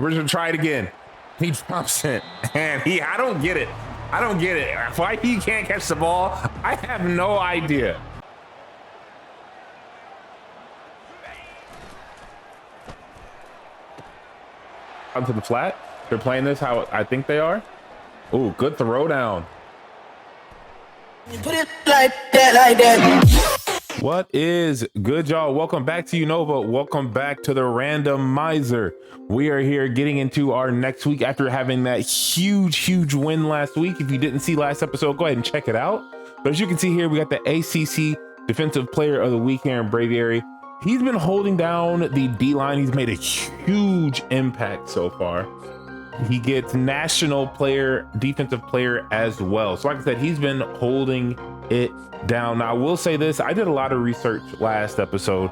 We're just gonna try it again. He drops it, and I don't get it. I don't get it. Why he can't catch the ball, I have no idea. Onto the flat. They're playing this how I think they are. Ooh, good throw down. Put it like that. What is good, y'all? Welcome back to Unova. Welcome back to the randomizer. We are here getting into our next week after having that huge win last week. If you didn't see last episode, go ahead and check it out. But as you can see here, we got the ACC Defensive Player of the Week here in Braviary. He's been holding down the D-line. He's made a huge impact so far. He gets National Player, Defensive Player as well. So like I said, he's been holding it down. Now I will say this, I did a lot of research last episode,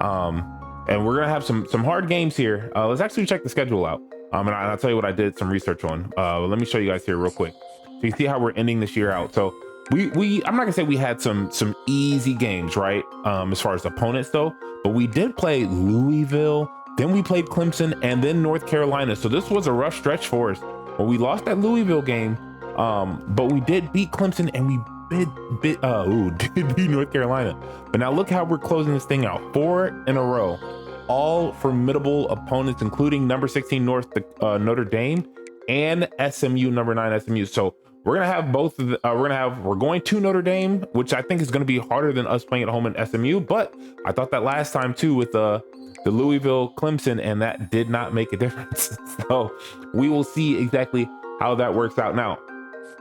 and we're gonna have some hard games here. Let's actually check the schedule out, and I'll tell you what I did some research on. Let me show you guys here real quick so you see how we're ending this year out. So I'm not gonna say we had some easy games, right, as far as opponents though, but we did play Louisville, then we played Clemson, and then North Carolina. So this was a rough stretch for us. Well, we lost that Louisville game, but we did beat Clemson, and we did beat North Carolina. But now look how we're closing this thing out. 4 in a row, all formidable opponents, including number 16 Notre Dame and SMU, number 9 SMU. So we're gonna have both of the, we're going to Notre Dame, which I think is gonna be harder than us playing at home in SMU. But I thought that last time too with the Louisville Clemson, and that did not make a difference. So we will see exactly how that works out. Now,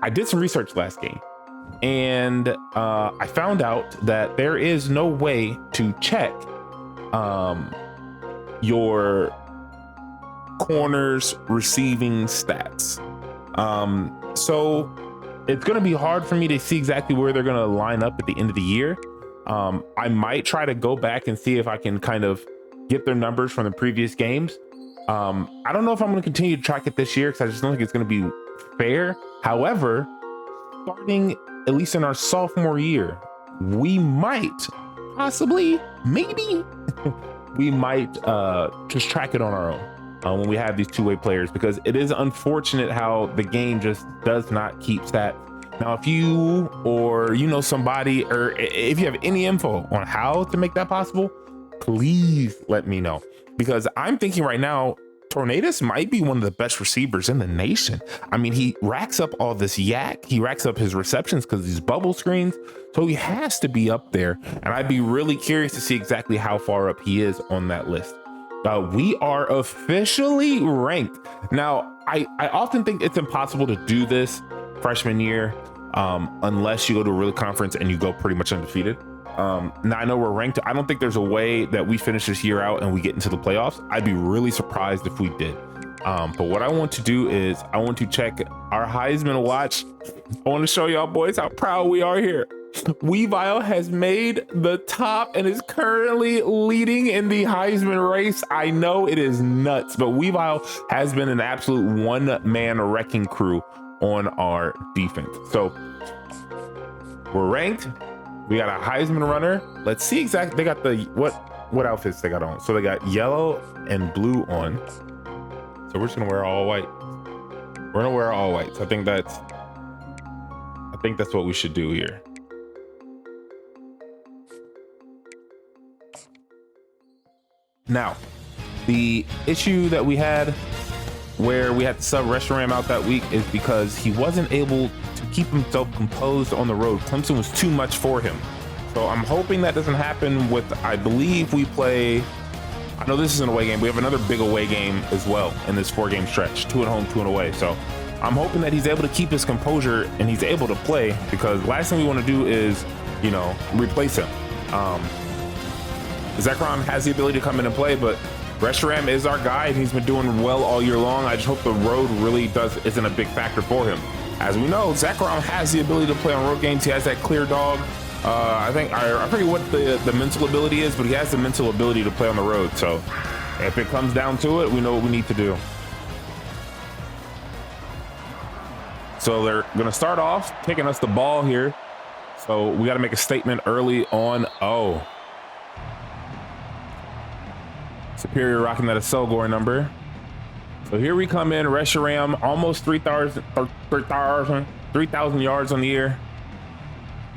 I did some research last game, and I found out that there is no way to check your corners receiving stats. So it's going to be hard for me to see exactly where they're going to line up at the end of the year. I might try to go back and see if I can kind of get their numbers from the previous games. I don't know if I'm going to continue to track it this year because I just don't think it's going to be fair. However, starting at least in our sophomore year, we might possibly, maybe we might just track it on our own when we have these two-way players, because it is unfortunate how the game just does not keep stats. Now, if you or you know somebody, or if you have any info on how to make that possible, please let me know, because I'm thinking right now Tornadus might be one of the best receivers in the nation. I mean, he racks up all this yak, he racks up his receptions because these bubble screens, so he has to be up there, and I'd be really curious to see exactly how far up he is on that list. We are officially ranked. Now, I often think it's impossible to do this freshman year unless you go to a real conference and you go pretty much undefeated. Now I know we're ranked. I don't think there's a way that we finish this year out and we get into the playoffs. I'd be really surprised if we did. But what I want to do is I want to check our Heisman watch. I want to show y'all boys how proud we are here. Weavile has made the top and is currently leading in the Heisman race. I know it is nuts, but Weavile has been an absolute one-man wrecking crew on our defense. So we're ranked. We got a Heisman runner. Let's see exactly. They got the what outfits they got on. So they got yellow and blue on. So we're just gonna wear all white. We're gonna wear all white. So I think that's what we should do here. Now, the issue that we had where we had to sub Reshiram out that week is because he wasn't able to keep himself composed on the road. Clemson was too much for him. So I'm hoping that doesn't happen with, I believe we play, I know this is an away game. We have another big away game as well in this 4-game stretch, 2 at home, 2 away. So I'm hoping that he's able to keep his composure and he's able to play, because last thing we want to do is, you know, replace him. Zekrom has the ability to come in and play, but Reshiram is our guy and he's been doing well all year long. I just hope the road really isn't a big factor for him. As we know, Zekrom has the ability to play on road games. He has that clear dog. I forget what the mental ability is, but he has the mental ability to play on the road. So if it comes down to it, we know what we need to do. So they're gonna start off kicking us the ball here. So we got to make a statement early on. Oh, Superior rocking that Selgor number. So here we come in, Reshiram, almost 3,000 yards on the year.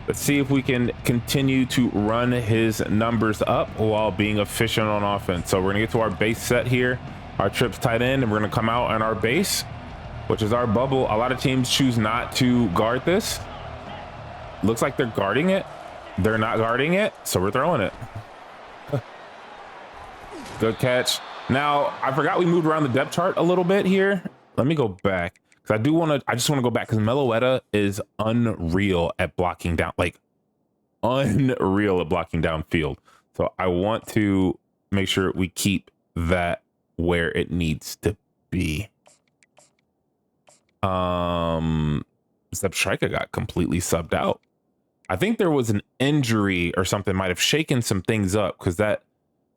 Let's see if we can continue to run his numbers up while being efficient on offense. So we're gonna get to our base set here, our trips tight end, and we're gonna come out on our base, which is our bubble. A lot of teams choose not to guard this. Looks like they're guarding it. They're not guarding it, so we're throwing it. Good catch. Now, I forgot we moved around the depth chart a little bit here. Let me go back, because I just want to go back, because Meloetta is unreal at blocking down, like unreal at blocking downfield. So I want to make sure we keep that where it needs to be. Zepstrika got completely subbed out. I think there was an injury or something, might have shaken some things up, because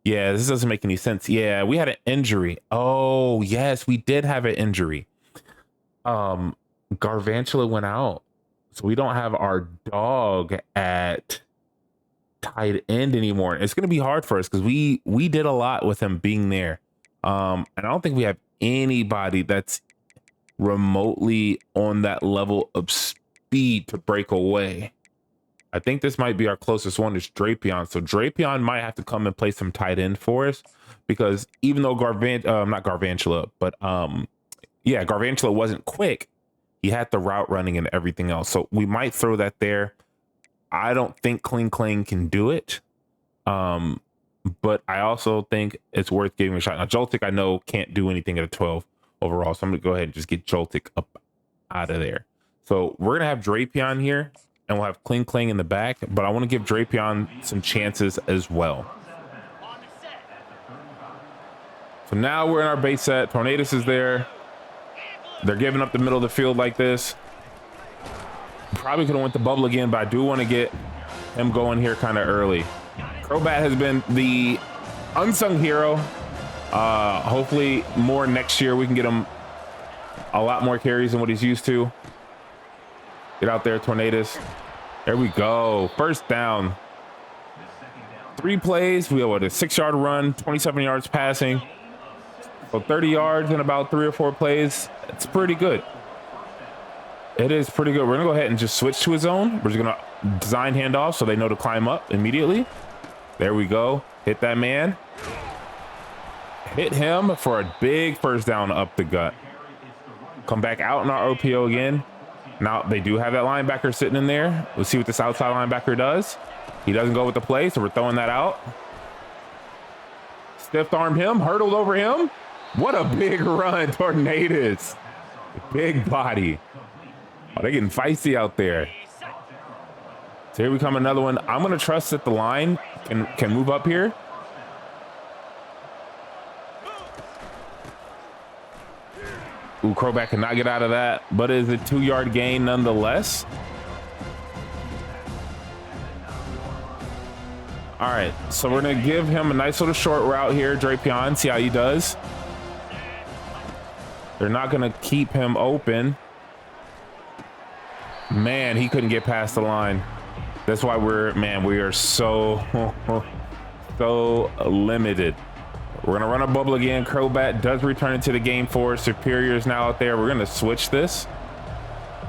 yeah, this doesn't make any sense. Yeah, we had an injury. Oh, yes, we did have an injury. Garvantula went out. So we don't have our dog at tight end anymore. It's going to be hard for us because we did a lot with him being there. And I don't think we have anybody that's remotely on that level of speed to break away. I think this might be our closest one is Drapion. So Drapion might have to come and play some tight end for us, because even though not Garvantula, but yeah, Garvantula wasn't quick, he had the route running and everything else. So we might throw that there. I don't think Kling Kling can do it. But I also think it's worth giving a shot. Now Joltik, I know, can't do anything at a 12 overall. So I'm gonna go ahead and just get Joltik up out of there. So we're gonna have Drapion here, and we'll have Kling Kling in the back, but I want to give Drapion some chances as well. So now we're in our base set. Tornadus is there. They're giving up the middle of the field like this. Probably could have went the bubble again, but I do want to get him going here kind of early. Crobat has been the unsung hero. Hopefully more next year. We can get him a lot more carries than what he's used to. Get out there, Tornadus. There we go. First down. 3 plays. We have a 6-yard run, 27 yards passing. So 30 yards in about 3 or 4 plays. It's pretty good. It is pretty good. We're going to go ahead and just switch to a zone. We're just going to design handoff so they know to climb up immediately. There we go. Hit that man. Hit him for a big first down up the gut. Come back out in our OPO again. Now they do have that linebacker sitting in there. Let's see what this outside linebacker does. He doesn't go with the play, so we're throwing that out. Stiff armed him, hurdled over him. What a big run, Tornadus. Big body. Oh, they're getting feisty out there. So here we come, another one. I'm going to trust that the line can move up here. Ooh, Crobat cannot get out of that, but it is a 2-yard gain nonetheless. All right, so we're going to give him a nice little short route here, Drapion, see how he does. They're not going to keep him open. Man, he couldn't get past the line. That's why we are so limited. We're going to run a bubble again. Crobat does return into the game for us. Superior is now out there. We're going to switch this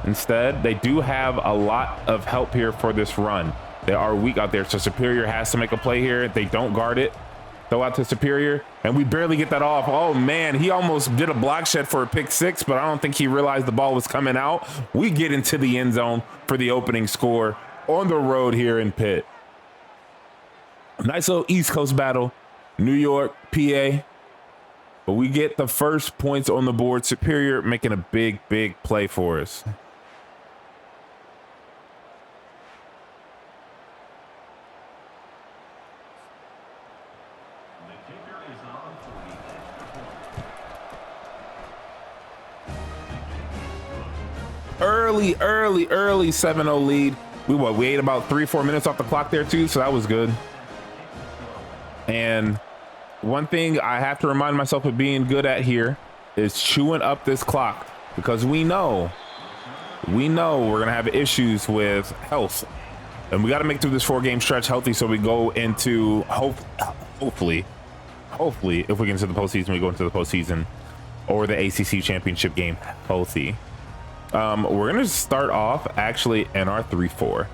instead. They do have a lot of help here for this run. They are weak out there, so Superior has to make a play here. They don't guard it. Throw out to Superior, and we barely get that off. Oh, man, he almost did a block shed for a pick 6, but I don't think he realized the ball was coming out. We get into the end zone for the opening score on the road here in Pitt. Nice little East Coast battle. New York, PA, but we get the first points on the board. Superior making a big play for us. Early 7-0 lead. We ate about 3-4 minutes off the clock there too, so that was good. And one thing I have to remind myself of being good at here is chewing up this clock, because we know we're gonna have issues with health, and we got to make through this 4-game stretch healthy so we go into hopefully if we get into the postseason, we go into the postseason or the ACC championship game healthy. We're gonna start off actually in our 3-4.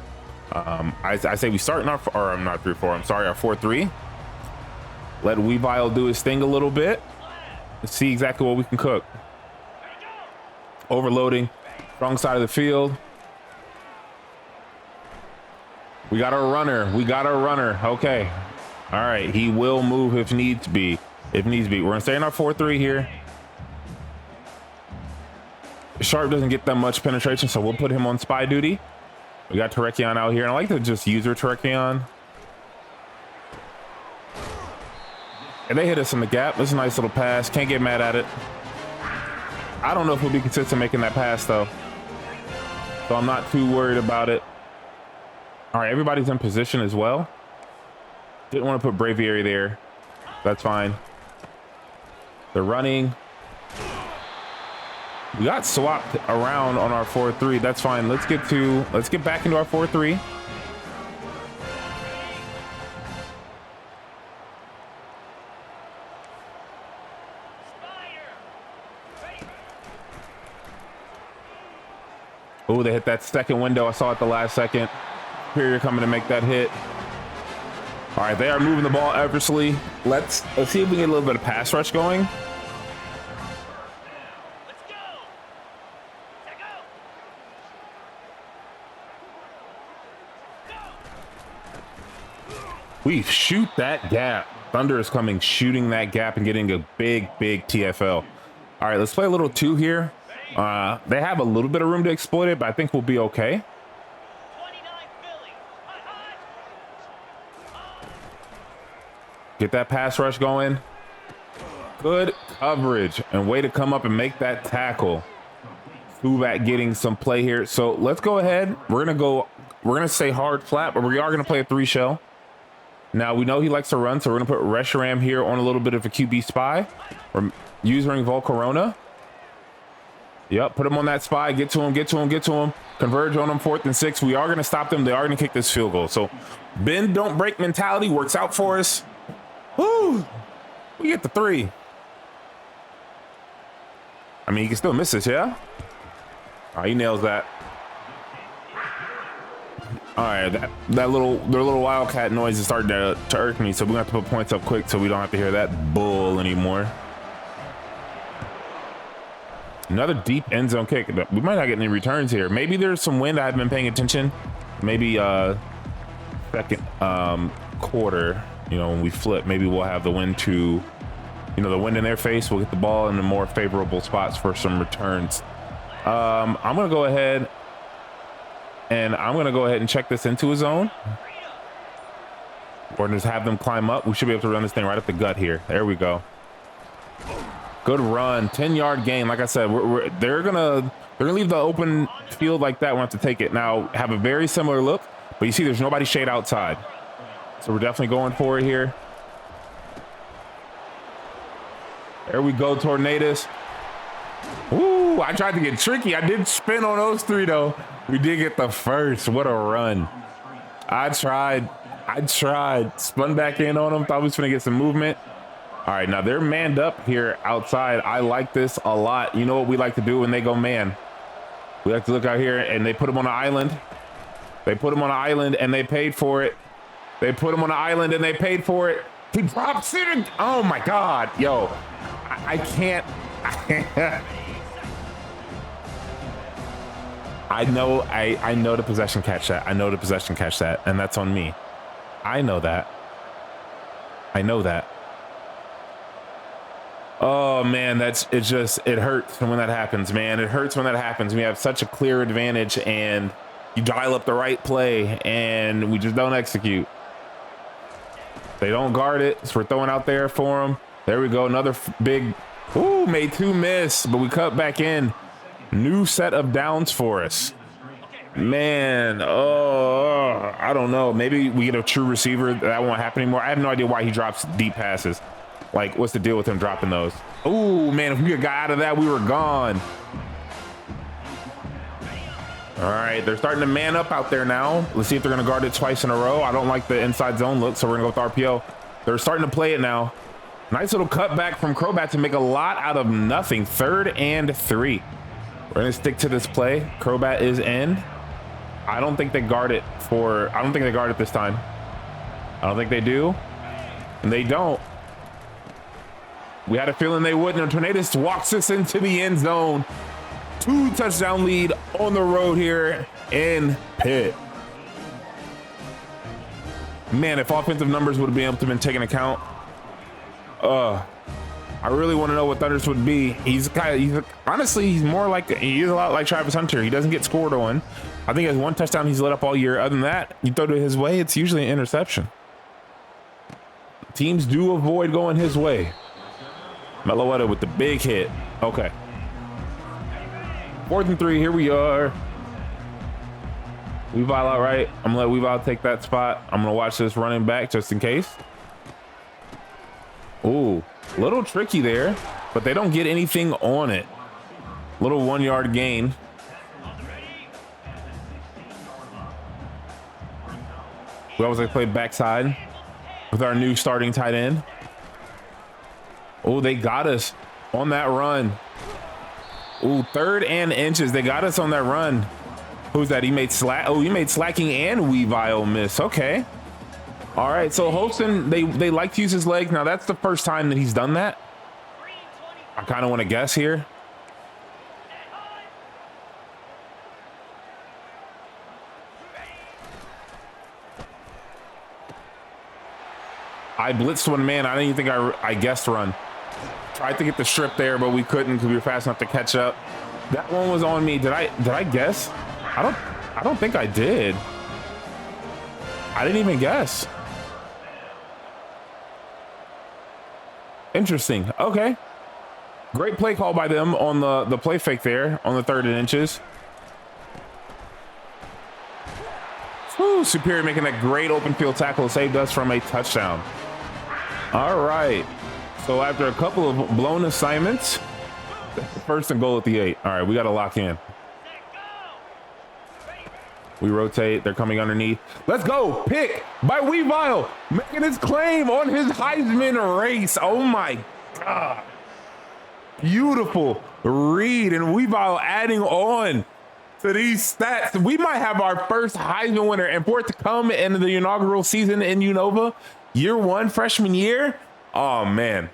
I say we start in our, or I'm not 3-4, I'm sorry, our 4-3. Let Weavile do his thing a little bit. Let's see exactly what we can cook. Overloading, wrong side of the field. We got our runner. We got our runner. Okay. All right. He will move if needs be. If needs be. We're gonna stay in our 4-3 here. Sharp doesn't get that much penetration, so we'll put him on spy duty. We got Terekion out here, and I like to just use our Terekion. And they hit us in the gap. This is a nice little pass. Can't get mad at it. I don't know if we'll be consistent making that pass though, so I'm not too worried about it. All right, everybody's in position as well. Didn't want to put Braviary there. That's fine. They're running. We got swapped around on our 4-3. That's fine. Let's get back into our 4-3. Oh, they hit that second window. I saw it the last second. Superior coming to make that hit. All right, they are moving the ball effortlessly. Let's see if we can get a little bit of pass rush going. We shoot that gap. Thunder is coming, shooting that gap and getting a big TFL. All right, let's play a little 2 here. They have a little bit of room to exploit it, but I think we'll be okay. Get that pass rush going. Good coverage and way to come up and make that tackle. Suvat getting some play here. So let's go ahead. We're gonna stay hard flat, but we are gonna play a 3 shell. Now we know he likes to run, so we're gonna put Reshiram here on a little bit of a QB spy. We're using Volcarona. Yep, put him on that spy. Get to him. Converge on him. 4th and 6. We are gonna stop them. They are gonna kick this field goal. So bend don't break mentality works out for us. Woo! We get the 3. I mean, he can still miss this, yeah? Oh, he nails that. All right, their little wildcat noise is starting to irk me, so we have to put points up quick so we don't have to hear that bull anymore. Another deep end zone kick. We might not get any returns here. Maybe there's some wind. I haven't been paying attention. Maybe second quarter, you know, when we flip, maybe we'll have the wind to, you know, the wind in their face. We'll get the ball in the more favorable spots for some returns. I'm gonna go ahead and check this into a zone, or just have them climb up. We should be able to run this thing right up the gut here. There we go. Good run, 10-yard gain. Like I said, they're gonna leave the open field like that. We'll have to take it now. Have a very similar look, but you see, there's nobody shade outside, so we're definitely going for it here. There we go, Tornadoes. Ooh, I tried to get tricky. I did spin on those 3 though. We did get the first. What a run. I tried. Spun back in on them. Thought we was gonna get some movement. All right, now they're manned up here outside. I like this a lot. You know what we like to do when they go man? We like to look out here, and they put them on an island. They put him on an island, and they paid for it. They put him on an island, and they paid for it. He drops it. Oh my God, yo, I can't. I know the possession catch that. I know the possession catch that, and that's on me. I know that. Oh man, it hurts when that happens, man. It hurts when that happens. We have such a clear advantage, and you dial up the right play, and we just don't execute. They don't guard it, so we're throwing out there for them. There we go, another big. Ooh, made 2 miss, but we cut back in. New set of downs for us. Man, I don't know. Maybe we get a true receiver. That won't happen anymore. I have no idea why he drops deep passes. Like, what's the deal with him dropping those? Oh man, if we got out of that, we were gone. All right, they're starting to man up out there now. Let's see if they're gonna guard it twice in a row. I don't like the inside zone look, so we're gonna go with RPO. They're starting to play it now. Nice little cutback from Crobat to make a lot out of nothing. 3rd and 3. We're gonna stick to this play. Crobat is in. I don't think they guard it this time. I don't think they do. And they don't. We had a feeling they wouldn't. And Tornadus walks us into the end zone. 2 touchdown lead on the road here in Pitt. Man, if offensive numbers would have been able to been taken account, I really want to know what Thunders would be. Honestly, he's more like, he is a lot like Travis Hunter. He doesn't get scored on. I think he has 1 touchdown he's let up all year. Other than that, you throw it his way, it's usually an interception. Teams do avoid going his way. Meloetta with the big hit. Okay. 4th and 3, here we are. Weavile out right. I'm gonna let Weavile take that spot. I'm gonna watch this running back just in case. Ooh, a little tricky there, but they don't get anything on it. Little 1-yard gain. We always like to play backside with our new starting tight end. Oh, they got us on that run. Ooh, 3rd and inches. They got us on that run. Who's that? He made Slacking and Weavile miss. Okay. All right, so Holston, they like to use his legs. Now, that's the first time that he's done that. I kind of want to guess here. I blitzed one man. I didn't even think I guessed run. Tried to get the strip there, but we couldn't because we were fast enough to catch up. That one was on me. Did I guess? I don't think I did. I didn't even guess. Interesting. Okay. Great play call by them on the play fake there on the 3rd and inches. Whew, Superior making that great open field tackle, saved us from a touchdown. All right. So after a couple of blown assignments, 1st and goal at the 8. All right, we got to lock in. We rotate. They're coming underneath. Let's go. Pick by Weavile, making his claim on his Heisman race. Oh my God. Beautiful read, and Weavile adding on to these stats. We might have our first Heisman winner, and for it to come in the inaugural season in Unova, year 1, freshman year. Oh man.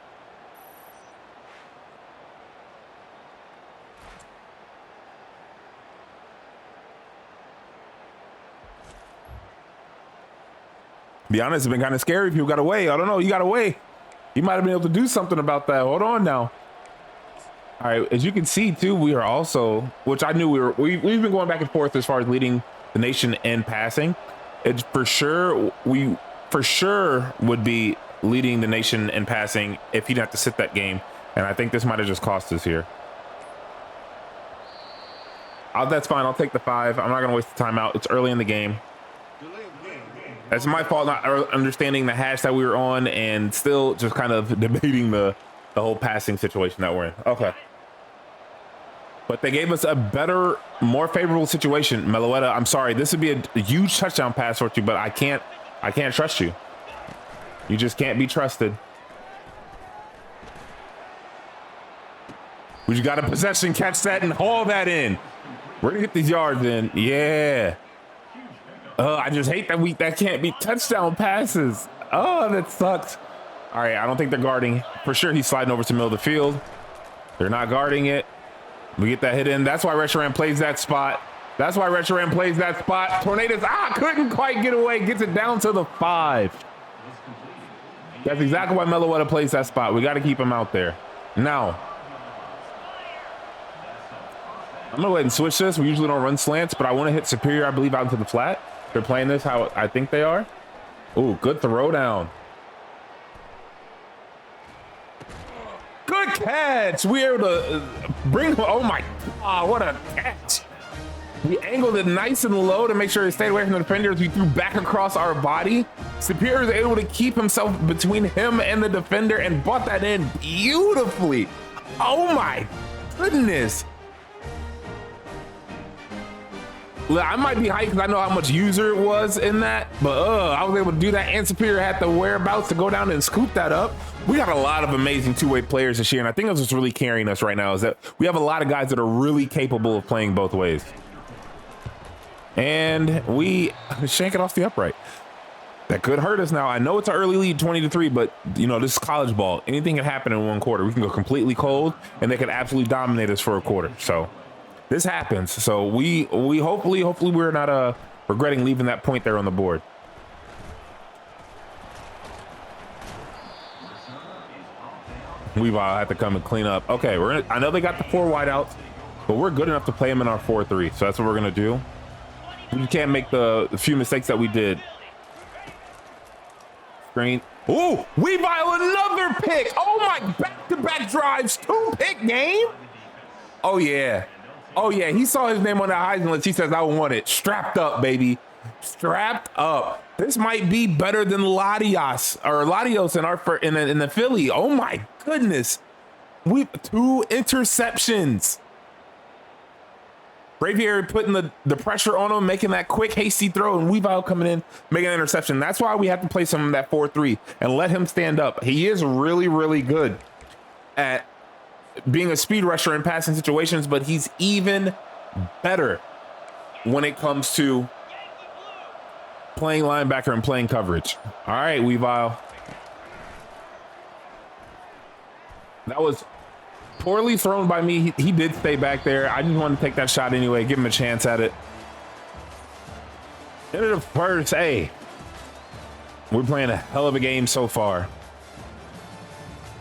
Be honest, it's been kind of scary. People got away. I don't know. You got away. You might have been able to do something about that. Hold on now. All right. As you can see, too, we are also, which I knew we've been going back and forth as far as leading the nation in passing. It's for sure. We for sure would be leading the nation in passing if he'd have to sit that game. And I think this might have just cost us here. That's fine. I'll take the 5. I'm not going to waste the timeout. It's early in the game. That's my fault not understanding the hash that we were on and still just kind of debating the whole passing situation that we're in. Okay. But they gave us a better, more favorable situation. Meloetta, I'm sorry. This would be a huge touchdown pass for you, but I can't trust you. You just can't be trusted. We just got a possession, catch that and haul that in. We're gonna get these yards in. Yeah. I just hate that can't be touchdown passes. Oh, that sucks. All right, I don't think they're guarding. For sure, he's sliding over to the middle of the field. They're not guarding it. We get that hit in. That's why Retro plays that spot. Tornadus, couldn't quite get away. Gets it down to the 5. That's exactly why Meloetta plays that spot. We got to keep him out there. Now, I'm going to go ahead and switch this. We usually don't run slants, but I want to hit Superior, I believe, out into the flat. They're playing this how I think they are. Ooh, good throw down. Good catch. We were able to bring, oh my God, what a catch. We angled it nice and low to make sure it stayed away from the defenders. We threw back across our body. Superior is able to keep himself between him and the defender and brought that in beautifully. Oh my goodness. I might be hyped because I know how much user it was in that, but I was able to do that, and Superior had the whereabouts to go down and scoop that up We got a lot of amazing two-way players this year, and I think that's what's really carrying us right now is that we have a lot of guys that are really capable of playing both ways. And we shank it off the upright. That could hurt us now. I know it's an early lead, 20-3, but you know, this is college ball. Anything can happen in one quarter. We can go completely cold and they could absolutely dominate us for a quarter. So this happens. So we hopefully we're not regretting leaving that point there on the board. We've had to come and clean up. Okay, I know they got the 4 wideouts, but we're good enough to play them in our 4-3. So that's what we're gonna do. We can't make the few mistakes that we did. Screen. Ooh, Weavile, another pick. Oh my, back-to-back drives, 2-pick game. Oh yeah. Oh yeah, he saw his name on that Heisman list. He says, I want it. Strapped up, baby. Strapped up. This might be better than Latios in the Philly. Oh my goodness. We 2 interceptions. Bravier putting the pressure on him, making that quick, hasty throw, and Weavile coming in, making an interception. That's why we have to play some of that 4-3 and let him stand up. He is really, really good at being a speed rusher in passing situations, but he's even better when it comes to playing linebacker and playing coverage. All right, Weavile. That was poorly thrown by me. He did stay back there. I just wanted to take that shot anyway, give him a chance at it. Into the first. Hey, we're playing a hell of a game so far.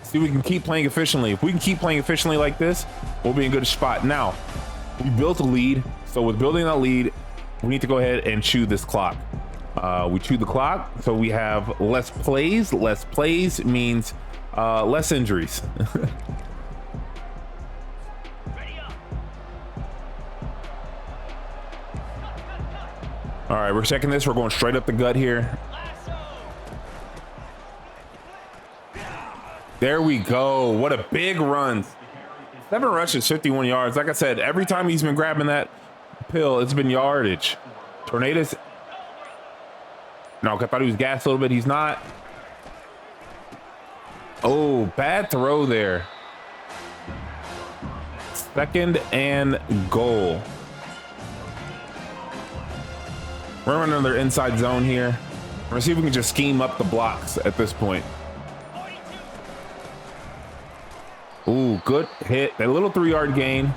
See, we can keep playing efficiently. If we can keep playing efficiently like this, we'll be in a good spot. Now, we built a lead. So with building that lead, we need to go ahead and chew this clock. We chew the clock, so we have less plays. Less plays means less injuries. All right, we're checking this. We're going straight up the gut here. There we go. What a big run. 7 rushes, 51 yards. Like I said, every time he's been grabbing that pill, it's been yardage. Tornadoes. No, I thought he was gassed a little bit. He's not. Oh, bad throw there. 2nd and goal. We're running another inside zone here. We're gonna see if we can just scheme up the blocks at this point. Ooh, good hit. That little 3-yard gain.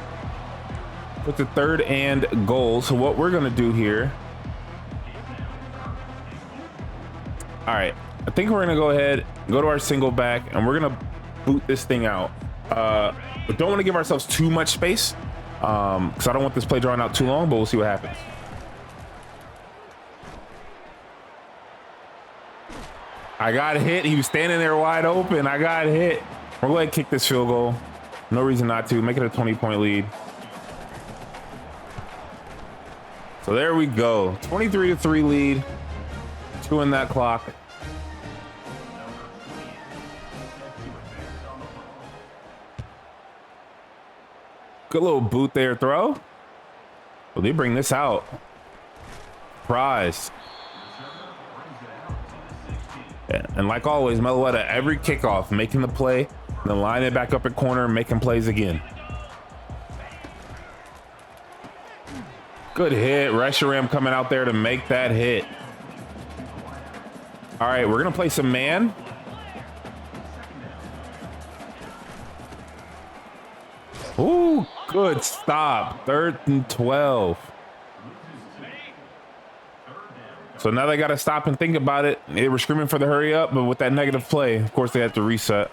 Puts a 3rd and goal. So what we're gonna do here. All right, I think we're gonna go ahead, go to our single back, and we're gonna boot this thing out. We don't want to give ourselves too much space, because I don't want this play drawn out too long, but we'll see what happens. I got hit. He was standing there wide open. I got hit. We're going to kick this field goal. No reason not to. Make it a 20-point lead. So there we go. 23-3 lead. 2 in that clock. Good little boot there throw. Well, they bring this out. Prize. Yeah. And like always, Meloetta, every kickoff, making the play, then line it back up at corner, making plays again. Good hit. Reshiram coming out there to make that hit. All right, we're going to play some man. Ooh, good stop. 3rd and 12. So now they got to stop and think about it. They were screaming for the hurry up, but with that negative play, of course, they had to reset.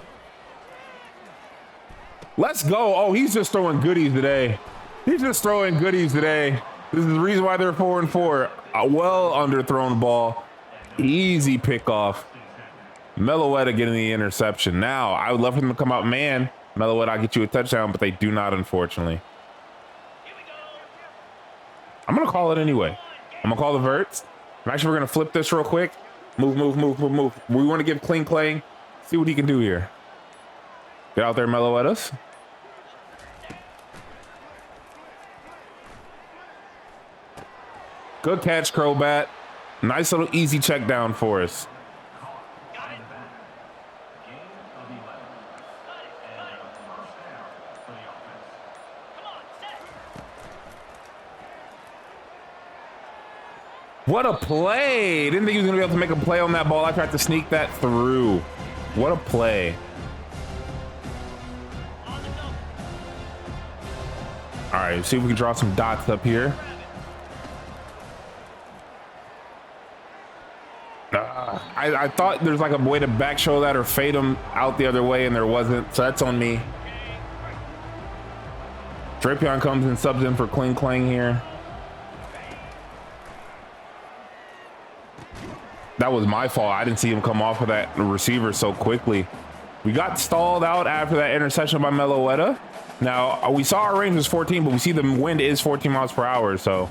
Let's go. Oh, he's just throwing goodies today. He's just throwing goodies today. This is the reason why they're 4-4. A well underthrown ball. Easy pickoff. Meloetta getting the interception. Now, I would love for them to come out man. Meloetta, I'll get you a touchdown, but they do not, unfortunately. I'm going to call it anyway. I'm going to call the verts. Actually, we're going to flip this real quick. Move. We want to give clean playing. See what he can do here. Get out there, Meloetta. Good catch, Crobat. Nice little easy check down for us. What a play. Didn't think he was gonna be able to make a play on that ball. I tried to sneak that through. What a play. All right, see if we can draw some dots up here. I thought there's like a way to back show that or fade him out the other way, and there wasn't, so that's on me. Drapion comes and subs in for Kling Klang here. That was my fault. I didn't see him come off of that receiver so quickly. We got stalled out after that interception by Meloetta. Now, we saw our range was 14, but we see the wind is 14 miles per hour, so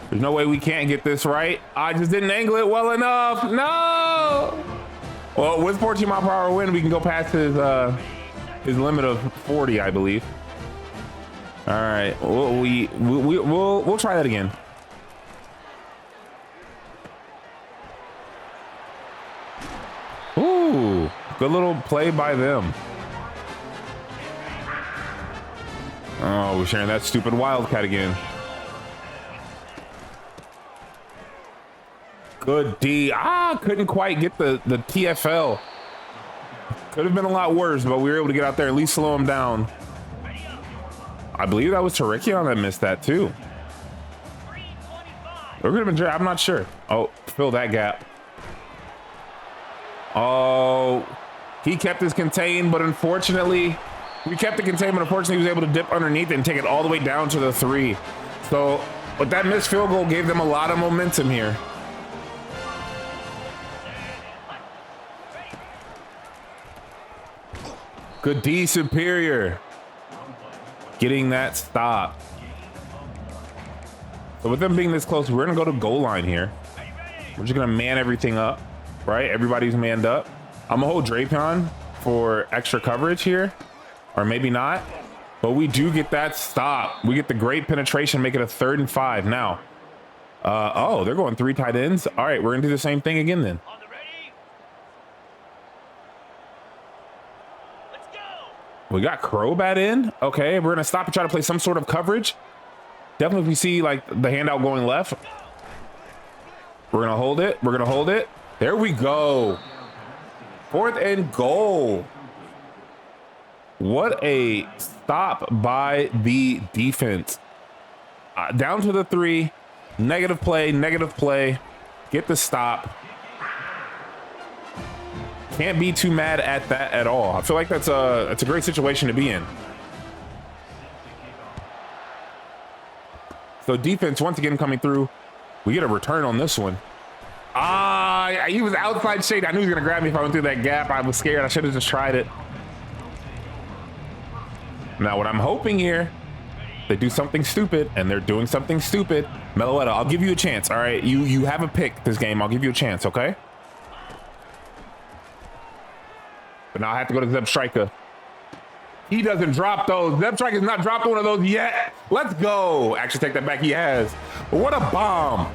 there's no way we can't get this right. I just didn't angle it well enough. No! Well, with 14 mile per hour wind, we can go past his limit of 40, I believe. All right, we'll try that again. Ooh, good little play by them. Oh, we're sharing that stupid Wildcat again. Good D. Couldn't quite get the TFL. Could have been a lot worse, but we were able to get out there, at least slow him down. I believe that was Tarikion that missed that too. Or could have been, I'm not sure. Oh, fill that gap. Oh, he kept his contain, but unfortunately, we kept the contain, but unfortunately, he was able to dip underneath it and take it all the way down to the 3. So, but that missed field goal gave them a lot of momentum here. Good D, Superior. Getting that stop. So with them being this close, we're gonna go to goal line here. We're just gonna man everything up, right? Everybody's manned up. I'm gonna hold Drapion for extra coverage here, or maybe not, but we do get that stop. We get the great penetration, make it a 3rd and 5 now. Oh, they're going 3 tight ends. All right, we're gonna do the same thing again then. We got Crobat in. Okay, we're gonna stop and try to play some sort of coverage. Definitely if we see like the handout going left, we're gonna hold it. We're gonna hold it. There we go. 4th and goal. What a stop by the defense. Down to the 3, negative play, get the stop. Can't be too mad at that at all. I feel like that's a great situation to be in. So defense once again coming through. We get a return on this one. He was outside shade. I knew he was gonna grab me if I went through that gap. I was scared. I should have just tried it. Now what I'm hoping here, they do something stupid, and they're doing something stupid. Meloetta, I'll give you a chance. All right, you have a pick this game. I'll give you a chance, okay? But now I have to go to Zeb Striker. He doesn't drop those. Zeb Striker's not dropped one of those yet. Let's go. Actually, take that back. He has. What a bomb.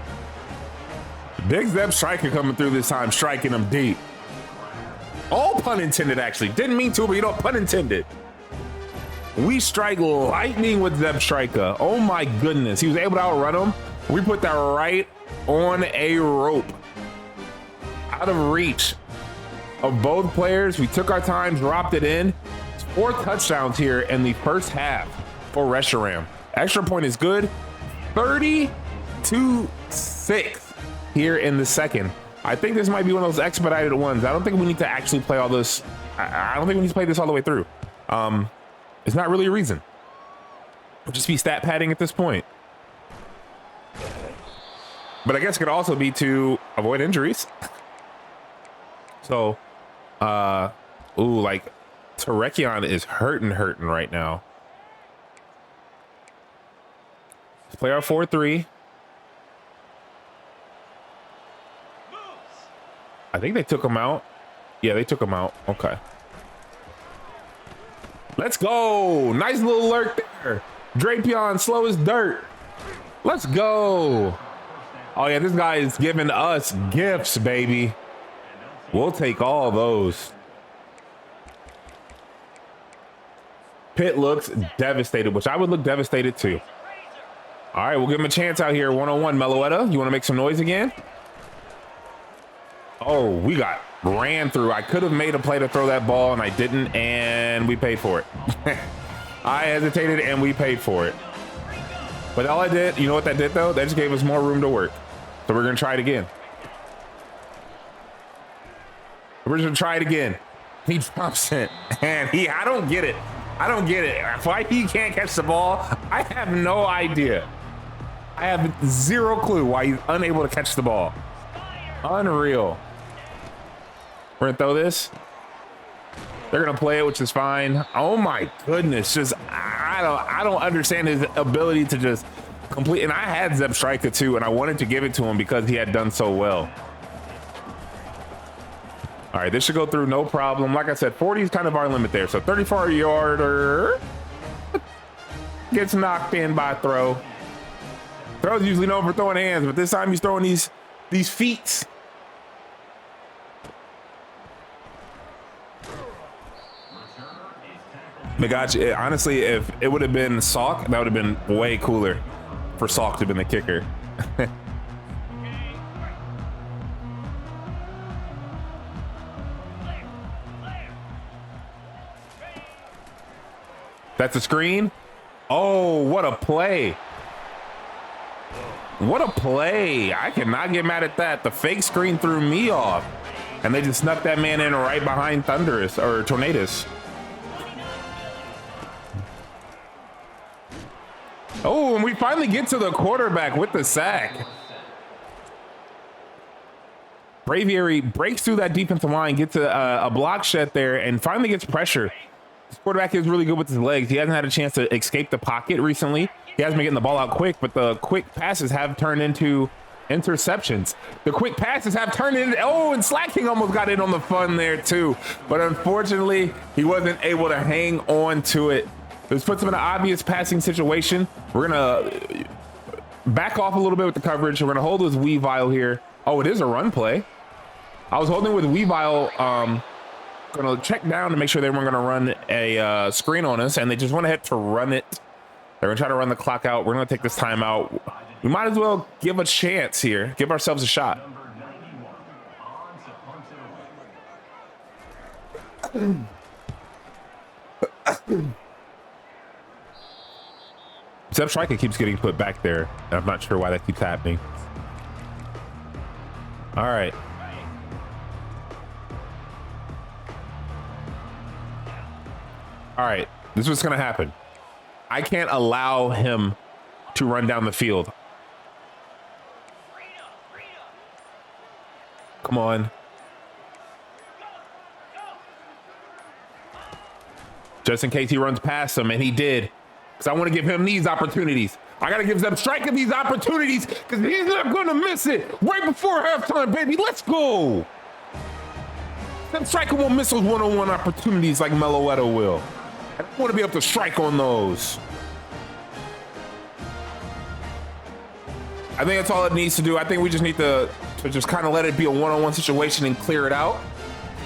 Big Zeb Striker coming through this time, striking him deep. All pun intended, actually. Didn't mean to, but you know, pun intended. We strike lightning with Zeb Striker. Oh my goodness. He was able to outrun him. We put that right on a rope. Out of reach of both players. We took our time, dropped it in. 4 touchdowns here in the first half for Reshiram. Extra point is good. 30-6 here in the second. I think this might be one of those expedited ones. I don't think we need to actually play all this. I don't think we need to play this all the way through. It's not really a reason. We'll just be stat padding at this point. But I guess it could also be to avoid injuries. So, like Tarikion is hurting right now. Let's play our 4-3. I think they took him out. Yeah, they took him out. Okay. Let's go. Nice little lurk there. Drapion, slow as dirt. Let's go. Oh, yeah, this guy is giving us gifts, baby. We'll take all those. Pitt looks devastated, which I would look devastated too. All right, we'll give him a chance out here. 1-on-1, Meloetta. You want to make some noise again? Oh, we got ran through. I could have made a play to throw that ball, and I didn't, and we paid for it. I hesitated, and we paid for it. But all I did, you know what that did, though? That just gave us more room to work. So we're going to try it again. We're just going to try it again. He drops it, and I don't get it. I don't get it. Why he can't catch the ball, I have no idea. I have zero clue why he's unable to catch the ball. Unreal. We're gonna throw this. They're gonna play it, which is fine. Oh my goodness, just I don't understand his ability to just complete. And I had Zeb Striker too, and I wanted to give it to him because he had done so well. All right, this should go through no problem. Like I said, 40 is kind of our limit there. So 34-yarder gets knocked in by a throw. Throw's usually known for throwing hands, but this time he's throwing these feet. Magachi, honestly, if it would have been Salk, that would have been way cooler for Salk to have been the kicker. That's a screen. Oh, what a play. What a play. I cannot get mad at that. The fake screen threw me off. And they just snuck that man in right behind Thunderous or Tornadus. Oh, and we finally get to the quarterback with the sack. Braviary breaks through that defensive line, gets a block shed there, and finally gets pressure. This quarterback is really good with his legs. He hasn't had a chance to escape the pocket recently. He hasn't been getting the ball out quick, but the quick passes have turned into interceptions. The quick passes have turned into, oh, and Slacking almost got in on the fun there too. But unfortunately, he wasn't able to hang on to it. This puts him in an obvious passing situation. We're gonna back off a little bit with the coverage. We're gonna hold with Weavile here. Oh, it is a run play. I was holding with Weavile, gonna check down to make sure they weren't gonna run a screen on us, and they just went ahead to run it. They're gonna try to run the clock out. We're gonna take this time out. We might as well give a chance here, give ourselves a shot. Zeb Striker keeps getting put back there. I'm not sure why that keeps happening. All right. All right, this is what's gonna happen. I can't allow him to run down the field. Come on. Just in case he runs past him, and he did. Because I want to give him these opportunities. I got to give Zeb Striker these opportunities because he's not going to miss it right before halftime, baby. Let's go. Zeb Striker won't miss those one-on-one opportunities like Meloetta will. I want to be able to strike on those. I think that's all it needs to do. I think we just need to just kind of let it be a one-on-one situation and clear it out.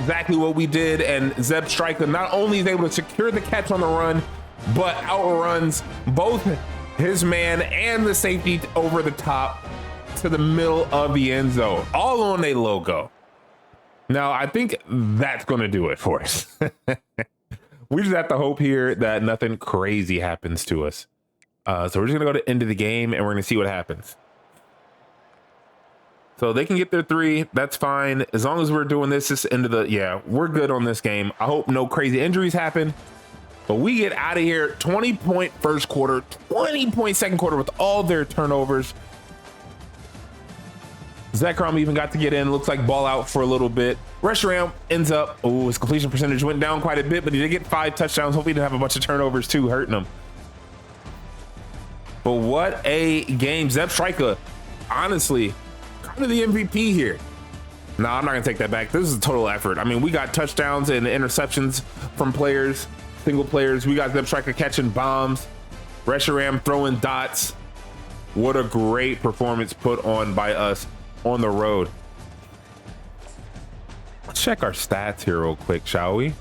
Exactly what we did, and Zeb Striker not only is able to secure the catch on the run, but outruns both his man and the safety over the top to the middle of the end zone, all on a logo. Now, I think that's going to do it for us. We just have to hope here that nothing crazy happens to us. So we're just going to go to end of the game, and we're going to see what happens. So they can get their 3. That's fine. As long as we're doing this end of the, yeah, we're good on this game. I hope no crazy injuries happen. But we get out of here. 20-point first quarter, 20-point second quarter with all their turnovers. Zekrom even got to get in. Looks like ball out for a little bit. Reshiram ends up, oh, his completion percentage went down quite a bit, but he did get 5 touchdowns. Hopefully he didn't have a bunch of turnovers too, hurting him. But what a game. Zeb Striker, honestly, kind of the MVP here. No, I'm not going to take that back. This is a total effort. I mean, we got touchdowns and interceptions from players, single players. We got Zeb Striker catching bombs. Reshiram throwing dots. What a great performance put on by us on the road. Let's check our stats here real quick, shall we?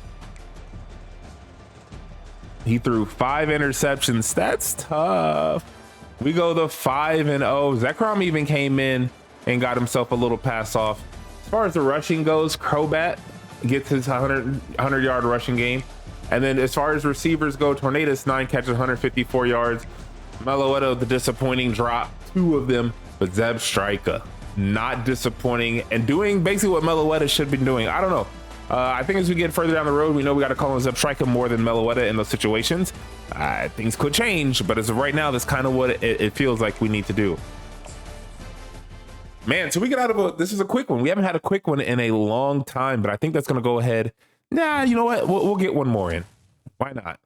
He threw 5 interceptions. That's tough. We go the 5-0. Zekrom even came in and got himself a little pass off. As far as the rushing goes, Crobat gets his 100-yard rushing game. And then as far as receivers go, Tornadus 9 catches, 154 yards. Meloetta, the disappointing drop, 2 of them, but Zeb Striker not disappointing and doing basically what Meloetta should be doing. I don't know. I think as we get further down the road, we know we got to call him Zeb Striker more than Meloetta in those situations. Things could change, but as of right now, that's kind of what it feels like we need to do. Man, so we get out of this is a quick one. We haven't had a quick one in a long time, but I think that's going to go ahead. Nah, you know what? We'll get one more in. Why not?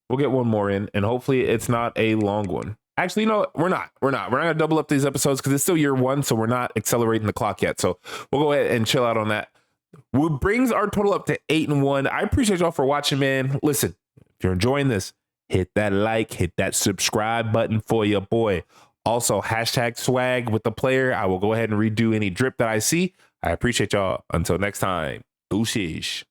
We'll get one more in, and hopefully it's not a long one. Actually, you know what? We're not gonna double up these episodes because it's still year 1, so we're not accelerating the clock yet. So we'll go ahead and chill out on that. What brings our total up to 8-1. I appreciate y'all for watching, man. Listen, if you're enjoying this, hit that like, hit that subscribe button for your boy. Also, hashtag swag with the player. I will go ahead and redo any drip that I see. I appreciate y'all. Until next time, deuces.